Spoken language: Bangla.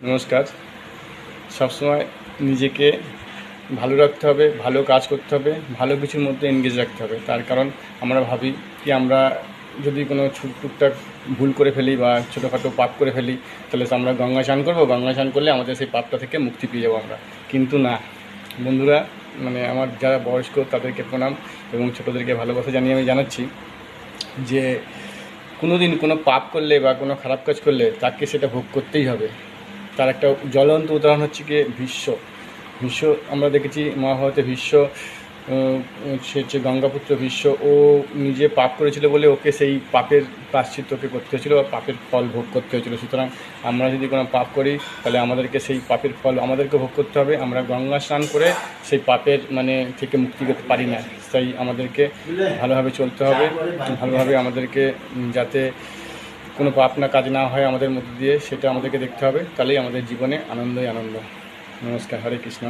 নমস্কার। সবসময় নিজেকে ভালো রাখতে হবে, ভালো কাজ করতে হবে, ভালো কিছুর মধ্যে এনগেজ রাখতে হবে। তার কারণ আমরা ভাবি কি আমরা যদি কোনো টুকটাক ভুল করে ফেলি বা ছোটোখাটো পাপ করে ফেলি, তাহলে তো আমরা গঙ্গা স্নান করবো, গঙ্গা স্নান করলে আমাদের সেই পাপটা থেকে মুক্তি পেয়ে যাবো আমরা। কিন্তু না বন্ধুরা, আমার যারা বয়স্ক তাদেরকে প্রণাম এবং ছোটোদেরকে ভালোবাসা জানিয়ে আমি জানাচ্ছি যে কোনো দিন কোনো পাপ করলে বা কোনো খারাপ কাজ করলে তাকে সেটা ভোগ করতেই হবে। তার একটা জ্বলন্ত উদাহরণ হচ্ছে কি ভীষ্ম। আমরা দেখেছি মহাভারতে ভীষ্ম, সে হচ্ছে গঙ্গাপুত্র ভীষ্ম। ও নিজে পাপ করেছিল বলে ওকে সেই পাপের প্রায়শ্চিত্তকে করতে হয়েছিল বা পাপের ফল ভোগ করতে হয়েছিল। সুতরাং আমরা যদি কোনো পাপ করি তাহলে আমাদেরকে সেই পাপের ফল আমাদেরকে ভোগ করতে হবে। আমরা গঙ্গা স্নান করে সেই পাপের থেকে মুক্তি পেতে পারি না। তাই আমাদেরকে ভালোভাবে চলতে হবে, ভালোভাবে আমাদেরকে যাতে কোনো পাপ না কাজ না হয় আমাদের মধ্যে দিয়ে, সেটা আমাদেরকে দেখতে হবে। তাহলেই আমাদের জীবনে আনন্দই আনন্দ। নমস্কার, হরে কৃষ্ণ।